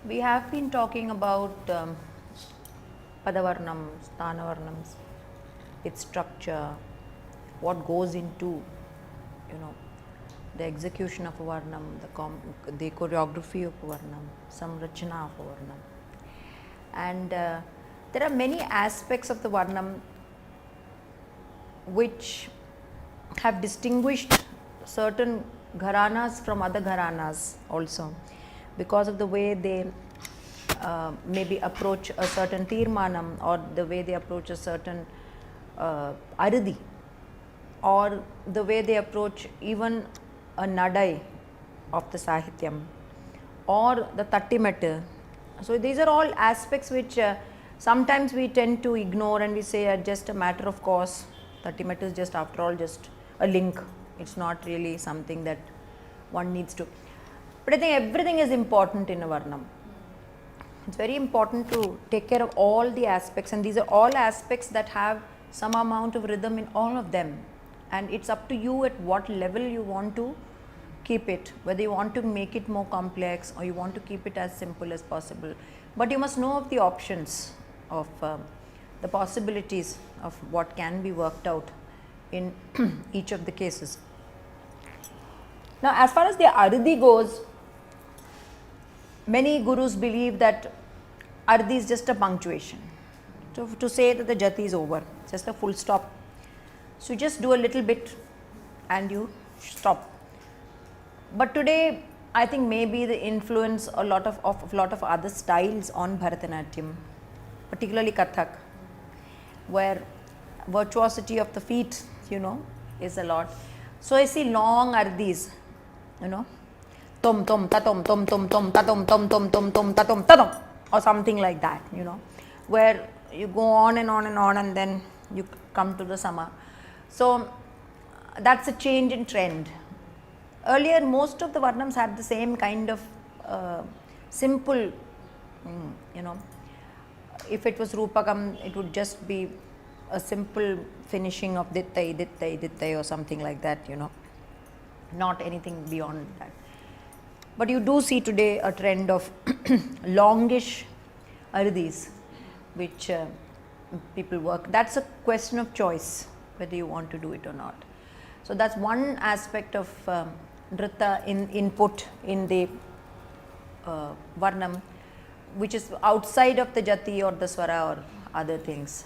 We have been talking about Padavarnam, Sthanavarnams, its structure, what goes into, the execution of a Varnam, the choreography of a Varnam, some Rachana of a Varnam. And there are many aspects of the Varnam which have distinguished certain gharanas from other gharanas also, because of the way they maybe approach a certain tirmanam, or the way they approach a certain aradi, or the way they approach even a Nadai of the Sahityam, or the Tattumetti. So these are all aspects which sometimes we tend to ignore, and we say are just a matter of course. Tattumetti is just, after all, just a link. It's not really something that one needs to. But I think everything is important in a Varnam. It's very important to take care of all the aspects, and these are all aspects that have some amount of rhythm in all of them, and it's up to you at what level you want to keep it, whether you want to make it more complex or you want to keep it as simple as possible. But you must know of the options of the possibilities of what can be worked out in each of the cases. Now, as far as the aradi goes, many gurus believe that aradi is just a punctuation. So, to say that the jati is over, just a full stop. So, you just do a little bit and you stop. But today, I think maybe the influence a lot of other styles on Bharatanatyam, particularly Kathak, where virtuosity of the feet, is a lot. So I see long ardis, tom tom tatom tom tom tom tatom tom tom tom tom tatom tatom, or something like that, where you go on and on and on, and then you come to the sama. So that's a change in trend. Earlier, most of the Varnams had the same kind of simple, if it was Rupakam, it would just be a simple finishing of Dittai, Dittai, Dittai, or something like that, not anything beyond that. But you do see today a trend of longish aridis, which people work. That's a question of choice, whether you want to do it or not. So that's one aspect of Nritta input in the Varnam, which is outside of the jati or the swara or other things,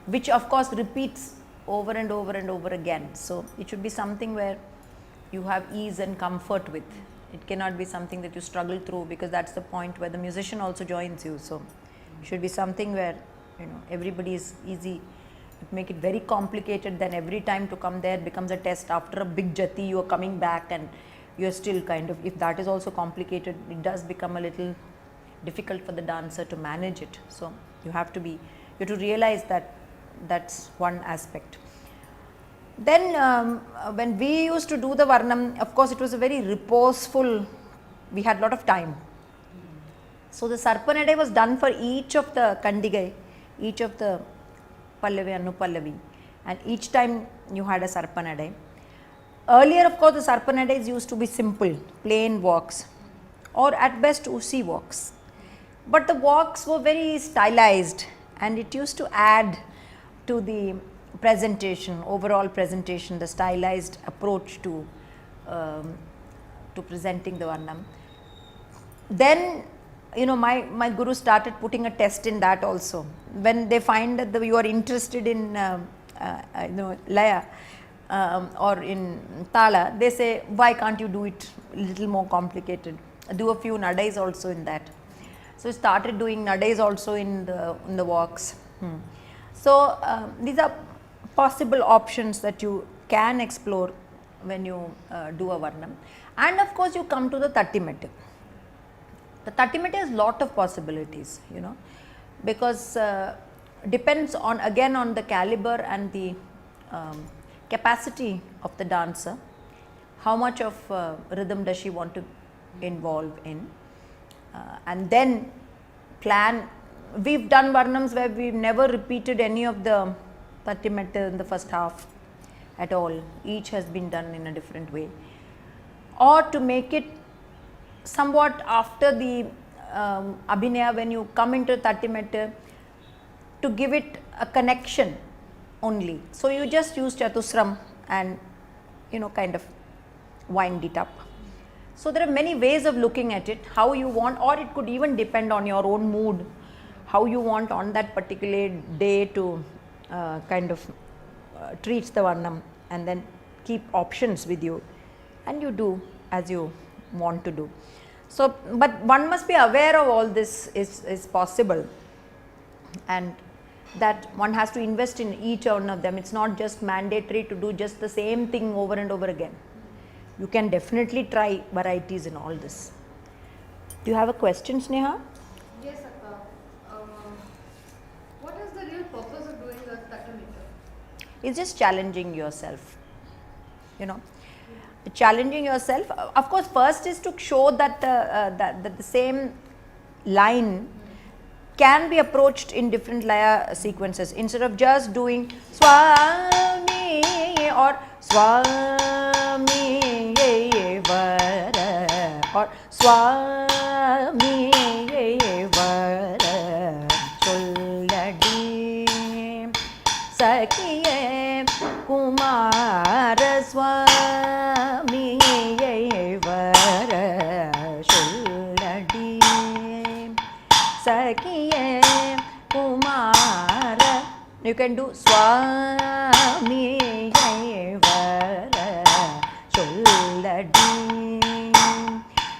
which of course repeats over and over and over again. So it should be something where you have ease and comfort with. It cannot be something that you struggle through, because that's the point where the musician also joins you. So it should be something where everybody is easy. Make it very complicated, then every time to come there becomes a test. After a big jati, you are coming back and you are still kind of, if that is also complicated, it does become a little difficult for the dancer to manage it. So you have to realize that that's one aspect. Then when we used to do the Varnam, of course it was a very reposeful, we had a lot of time. So the Sarpanadai was done for each of the Kandigai, each of the Pallavi, Anupallavi, and each time you had a Sarpanadai. Earlier, of course, the Sarpanadais used to be simple, plain walks, or at best Usi walks. But the walks were very stylized, and it used to add to the presentation, overall presentation, the stylized approach to presenting the Varnam. Then my guru started putting a test in that also. When they find that you are interested in Laya or in Tala, they say, why can't you do it a little more complicated? Do a few Nadais also in that. So started doing Nadais also in the walks. So these are possible options that you can explore when you do a Varnam. And of course you come to the Tattumetti. The Tattumetti has lot of possibilities, because depends on, again, on the caliber and the capacity of the dancer. How much of rhythm does she want to involve in, and then plan. We've done Varnams where we've never repeated any of the Tattumetti in the first half at all. Each has been done in a different way, or to make it somewhat after the Abhinaya, when you come into Tattumetti, to give it a connection only. So you just use Chatusram and kind of wind it up. So there are many ways of looking at it, how you want, or it could even depend on your own mood, how you want on that particular day to kind of treat the Varnam, and then keep options with you, and you do as you want to do. So, but one must be aware of all this is possible, and that one has to invest in each one of them. It's not just mandatory to do just the same thing over and over again. You can definitely try varieties in all this. Do you have a question, Sneha? Yes, Akka. What is the real purpose of doing the Tattumetti? It's just challenging yourself. Challenging yourself. Of course, first is to show that that the same line can be approached in different laya sequences. Instead of just doing Swami or Swami Vara or Swami Vara Cholladi Sakhiye Kumara Swami Vara Cholladi Sakhiye Kumara. You can do Swami Vara Cholladi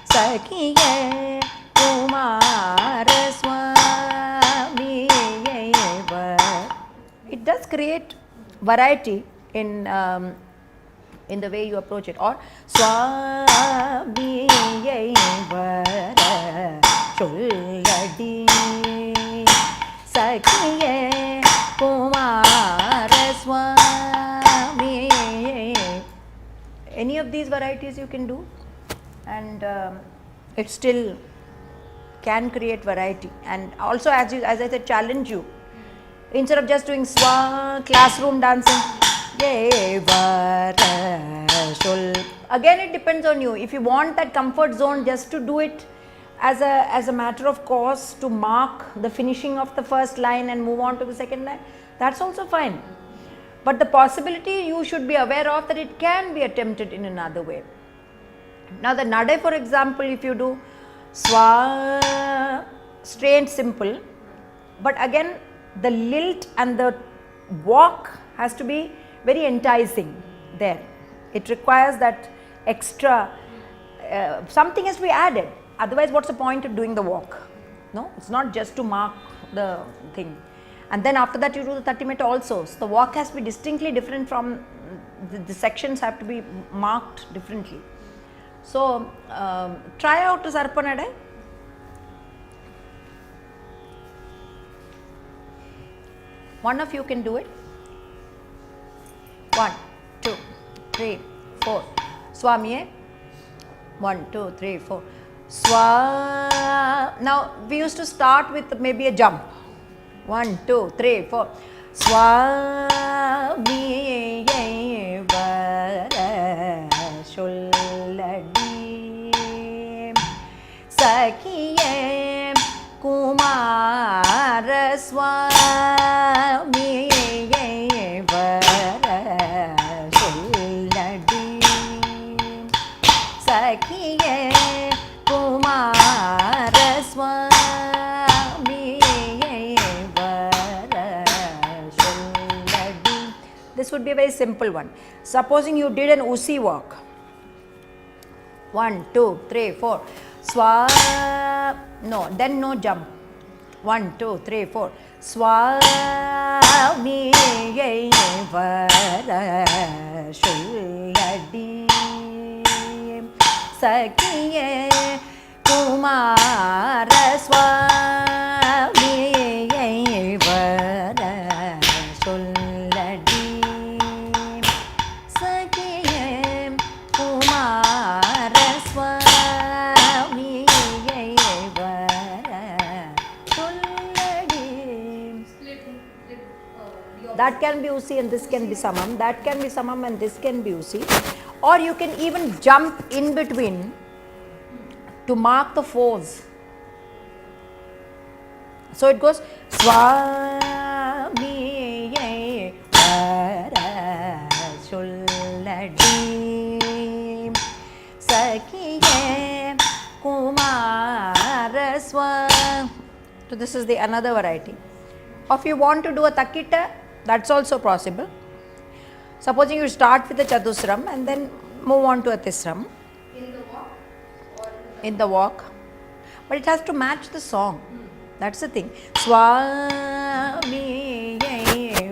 Sakhiye Kumara Swami Vara. It does create variety in the way you approach it. Or Swami Vara Cholladi Sakhiye Kumara Swami. Any of these varieties you can do, and it still can create variety. And also, as I said, challenge you. Instead of just doing classroom dancing, again it depends on you. If you want that comfort zone, just to do it as a matter of course to mark the finishing of the first line and move on to the second line, that's also fine. But the possibility you should be aware of that it can be attempted in another way. Now the Nadai, for example, if you do straight simple, but again the lilt and the walk has to be very enticing there. It requires that extra, something has to be added. Otherwise, what's the point of doing the walk? No, it's not just to mark the thing. And then after that you do the Tattumetti also. So the walk has to be distinctly different from, the sections have to be marked differently. So try out the Sarpanadai. One of you can do it. 1, 2, 3, 4. Swami. 1, 2, 3, 4. Now we used to start with maybe a jump. 1, 2, 3, 4. Swami Vara Cholladi Sakhiye Kumara Swami Vara Cholladi Sakhiye Kumara Swami Vara Cholladi. This would be a very simple one. Supposing you did an Usi walk. 1, 2, 3, 4. No, then no jump. 1, 2, 3, 4. Swami Vara Cholladi Sakhiye Kumara Swami Vara Cholladi Sakhiye Kumara Swami Vara Cholladi. That can be Usi and this can be Samam. That can be Samam and this can be Usi. Or you can even jump in between to mark the fours. So it goes Swami Vara Sulladi Sakhiye Kumara Swami. So this is the another variety. Or if you want to do a Takkita, that's also possible. Supposing you start with the Chatusram and then move on to a Tisram. In the walk or In the walk. But it has to match the song. That's the thing. Swami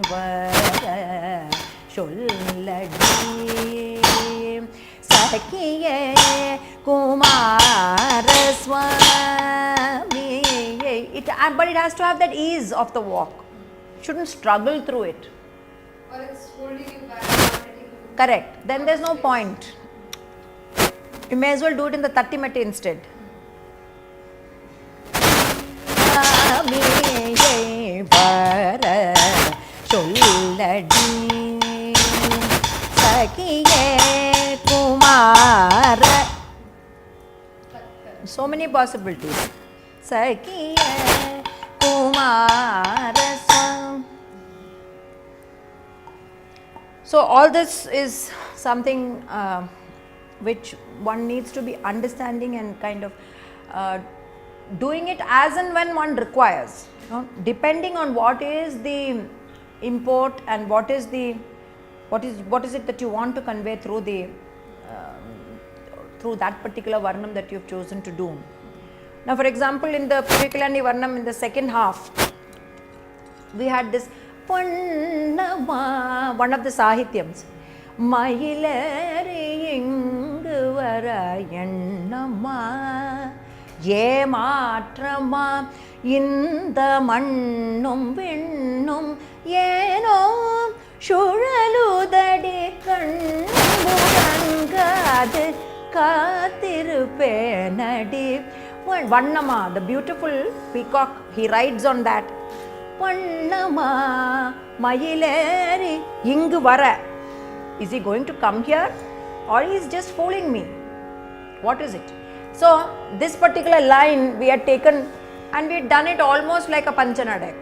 Vara Sulladi Sakhiye Kumara Swami. But it has to have that ease of the walk. Shouldn't struggle through it. or it's holding you back, not letting you. Correct. Then there's no point. You may as well do it in the Tattumetti instead. Swami Vara Sulladi Sakhiye Kumara. So many possibilities. Sakhiye Kumara Swami. So all this is something which one needs to be understanding and kind of doing it as and when one requires, depending on what is the import and what is it that you want to convey through the through that particular Varnam that you have chosen to do. Now, for example, in the Purikalani Varnam in the second half, we had this Pannama, one of the Sahityams. Mayilari ingu varayannama ye maatrama inda mannum vinnum yeno shuழலுதடி கண்முழங்காது காத்திருப்பேனடி. Varnama, the beautiful peacock, he rides on that. Varnama Mayileri Ingu Vara. Is he going to come here or he is just fooling me? What is it? So this particular line we had taken and we had done it almost like a Panchanadai.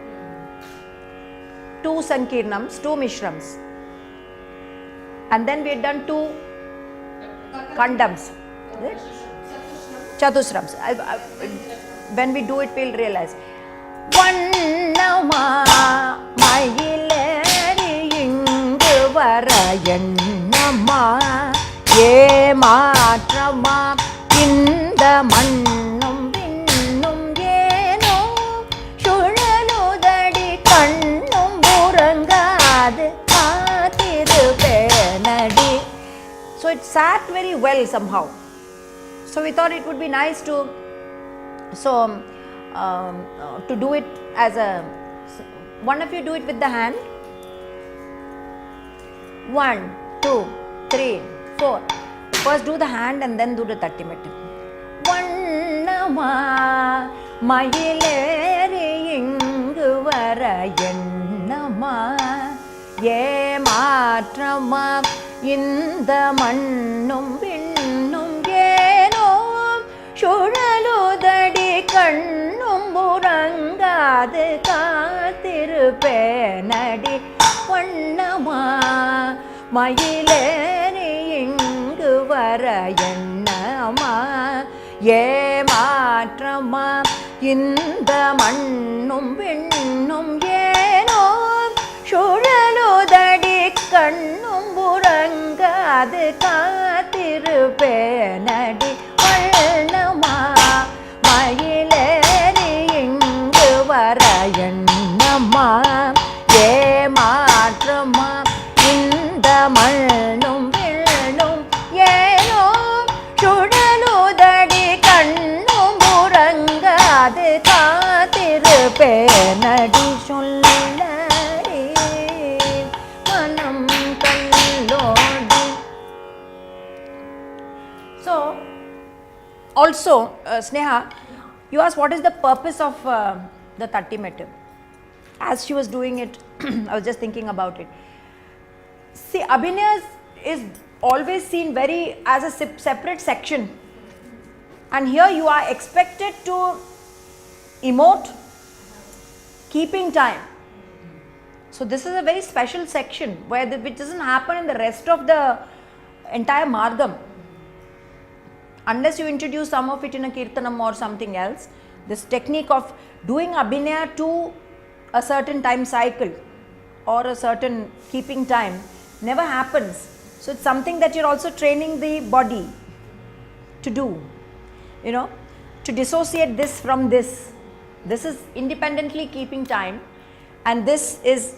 2 Sankirnams, 2 Mishrams. And then we had done 2 Kandams. Chatusrams. When we do it, we'll realize. Vannama Mayileri Ingu Varayannama ye maatrama inda mannum vinnum yeno shuழலுதடி கண்ணும் உறங்காது காத்திருப்பேனடி. So it sat very well somehow. So we thought it would be nice to do it as a, one of you do it with the hand. 1, 2, 3, 4. First do the hand and then do the Tattumetti. Vannama Mayileri Ingu Varayannama ye maatrama inda mannum vinnum yeno shuழலுதடி கண்ணும் உறங்காது காத்திருப்பேனடி. வண்ணமா மயிலேறி இங்கு வரயன்னமா ஏ மாற்றமா இந்த மண்ணும் விண்ணும் ஏனோ சுழலுதடி கண்ணும் உறங்காது காத்திருப்பேனடி. வண்ணமா மயிலேறி இங்கு வரயன்னமா ஏ மாற்றமா இந்த மண்ணும் விண்ணும் ஏனோ சுழலுதடி கண்ணும் உறங்காது காத்திருப்பேனடி. சொல்லடி மனம் கல்லோடி. So also Sneha, you asked what is the purpose of the Tattumetti. As she was doing it, I was just thinking about it. See, Abhinaya is always seen very as a separate section, and here you are expected to emote keeping time. So this is a very special section where which doesn't happen in the rest of the entire Margam. Unless you introduce some of it in a Kirtanam or something else, this technique of doing Abhinaya to a certain time cycle or a certain keeping time never happens. So it's something that you're also training the body to do, to dissociate this from this. This is independently keeping time, and this is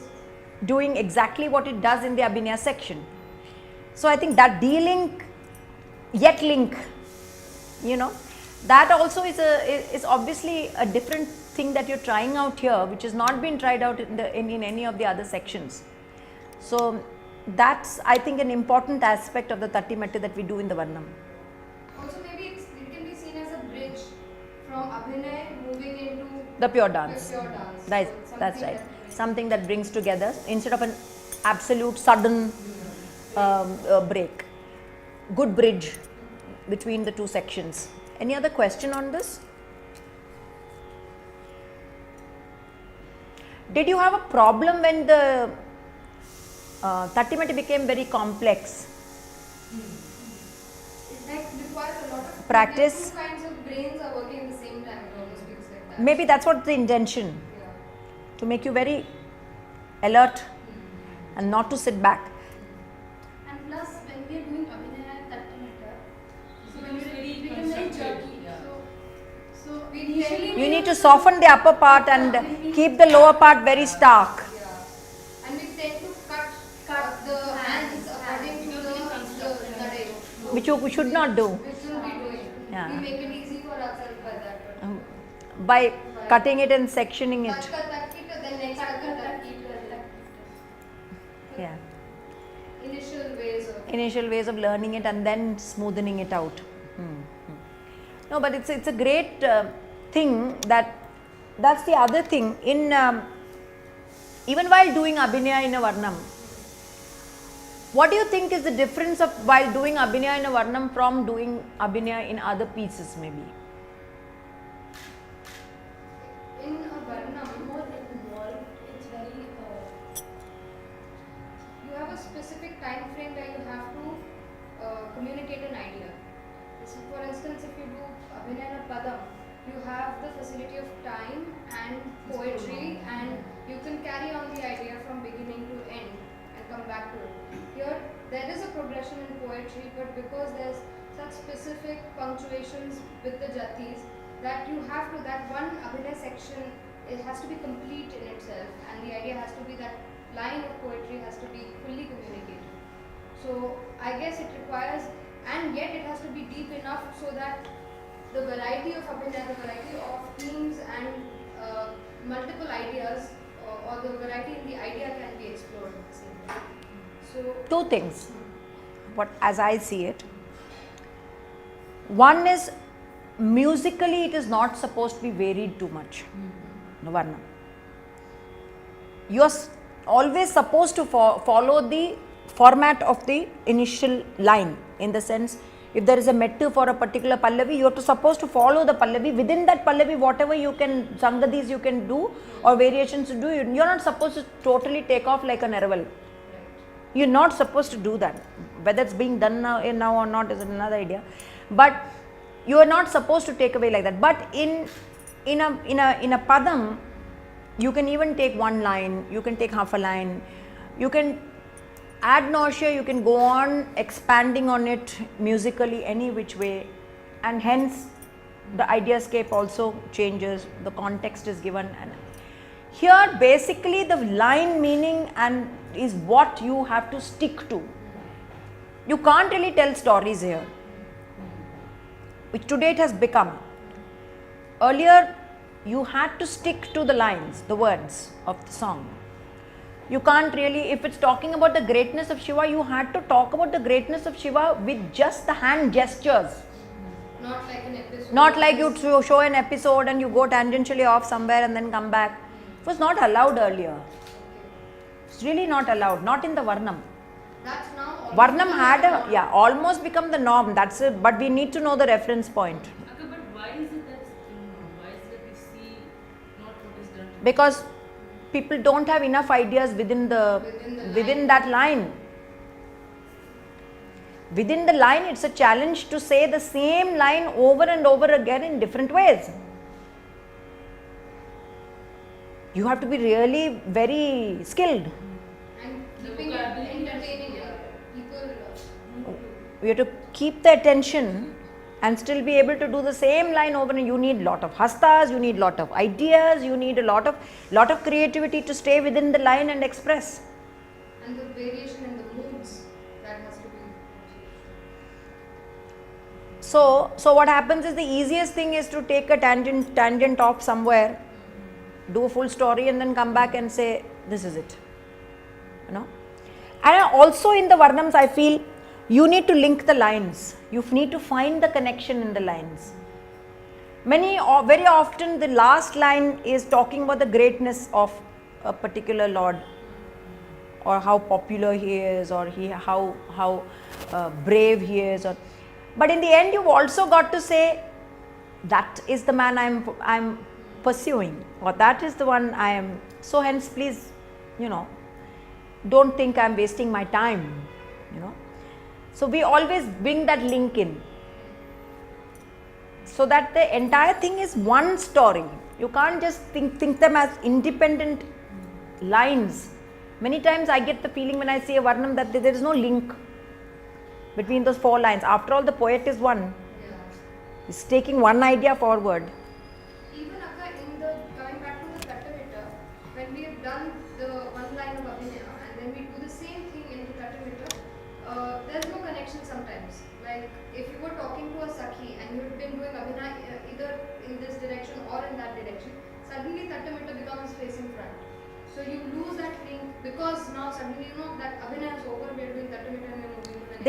doing exactly what it does in the Abhinaya section. So I think that de-link, yet link, that also is obviously a different thing that you're trying out here, which has not been tried out in any of the other sections. So that's, I think, an important aspect of the Tattumetti that we do in the Varnam. Also, maybe it can be seen as a bridge from Abhinay moving into The pure dance. The pure dance. That's right. Something that brings together instead of an absolute sudden break. Good bridge between the two sections. Any other question on this? Did you have a problem when the Tattumetti became very complex? It requires a lot of Practice. Two kinds of brains are working at the same time. It almost feels like that. Maybe that's what the intention, Yeah. to make you very alert and not to sit back. And plus, when we are doing Abhinaya at Tattumetti, so when we become very jerky. So we initially You need to soften the upper part and keep the lower part very stark. Yeah. And we tend to cut the hands according to the Nadai. Which you should not do. Which will be doing. Yeah. We make it easy for ourselves by that. By cutting it and sectioning it. Then next Yeah. Initial ways of Learning it and then smoothening it out. No, but it's a great thing that's the other thing in even while doing Abhinaya in a Varnam. What do you think is the difference of while doing Abhinaya in a Varnam from doing Abhinaya in other pieces maybe? in a Varnam, more involved. It's very. you have a specific time frame where you have to communicate an idea. So for instance, if you do Abhinaya Padam, you have the facility of time and poetry, and you can carry on the idea from beginning to end and come back to it. Here, there is a progression in poetry, but because there's such specific punctuations with the jatis, that you have to, that one Abhinaya section, it has to be complete in itself, and the idea has to be that line of poetry has to be fully communicated. So I guess it requires, and yet it has to be deep enough so that the variety of Abhinaya, the variety of themes and multiple ideas or the variety in the idea can be explored at the same time. So Two things, what as I see it. One is musically it is not supposed to be varied too much. No, Varnam. You are always supposed to follow the format of the initial line, in the sense if there is a mettu for a particular pallavi, you are supposed to follow the pallavi. Within that pallavi, whatever you can, sangadis you can do or variations to do, you are not supposed to totally take off like a Neraval. You are not supposed to do that. Whether it's being done now or not is another idea. But you are not supposed to take away like that. But in a padam, you can even take one line, you can take half a line, you can ad nauseam, you can go on expanding on it musically any which way, and hence the ideascape also changes, the context is given. And here basically the line meaning and is what you have to stick to. You can't really tell stories here, which today it has become. Earlier you had to stick to the lines, the words of the song. You can't really, if it's talking about the greatness of Shiva, you had to talk about the greatness of Shiva with just the hand gestures. not like an episode. Not like you show an episode and you go tangentially off somewhere and then come back. It was not allowed earlier. It's really not allowed, not in the Varnam. That's now Varnam had almost become the norm, that's it, but we need to know the reference point. Okay, but why is it that we see not what is done? Because people don't have enough ideas within that line. Within the line, it's a challenge to say the same line over and over again in different ways. You have to be really very skilled. And keeping it entertaining, people. You have to keep the attention and still be able to do the same line over, and you need lot of hastas, you need lot of ideas, you need a lot of creativity to stay within the line and express. And the variation in the moods, that has to be. So what happens is, the easiest thing is to take a tangent off somewhere, do a full story, and then come back and say, this is it. You know. And also in the Varnams, I feel you need to link the lines. You need to find the connection in the lines. Very often the last line is talking about the greatness of a particular lord, or how popular he is, or how brave he is. But in the end, you've also got to say, that is the man I'm pursuing, or that is the one I am. So hence, please, don't think I'm wasting my time. So we always bring that link in, so that the entire thing is one story. You can't just think them as independent lines. Many times I get the feeling when I see a Varnam that there is no link between those 4 lines. After all, the poet is one. Yeah. He's taking one idea forward. Even Akka, coming back to the Tattumetti, when we have done the one line of Abhinaya and then we do the same thing in the Tattumetti, there's no connection sometimes. Like if you were talking to a Sakhi and you've been doing Abhinaya either in this direction or in that direction, suddenly Tattumetti becomes facing front. So you lose that link, because now suddenly that Abhinaya is over, we are doing Tattumetti and we are moving to the next.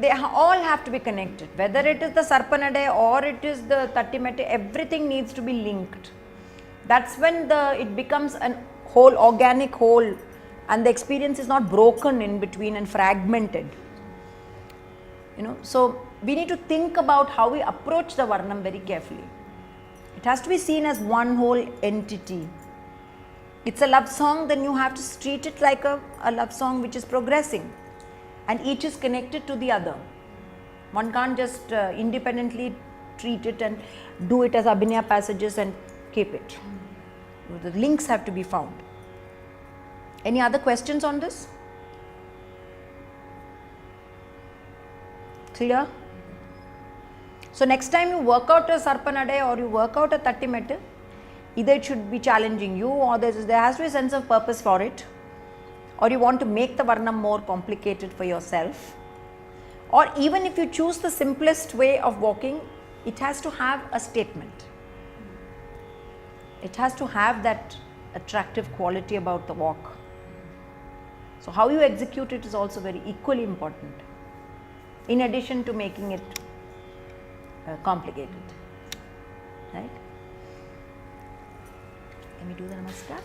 They all have to be connected. Whether it is the Sarpanade or it is the Tattumetti, everything needs to be linked. That's when it becomes an whole, organic whole, and the experience is not broken in between and fragmented. So we need to think about how we approach the Varnam very carefully. It has to be seen as one whole entity. It's a love song, then you have to treat it like a love song which is progressing, and each is connected to the other. One can't just independently treat it and do it as Abhinaya passages and keep it. The links have to be found. Any other questions on this? Clear? So next time you work out a Sarpanade or you work out a Tattumetti, either it should be challenging you, or there has to be a sense of purpose for it, or you want to make the Varnam more complicated for yourself, or even if you choose the simplest way of walking, it has to have a statement. It has to have that attractive quality about the walk. So how you execute it is also very equally important, in addition to making it complicated, right? Can we do the namaskar?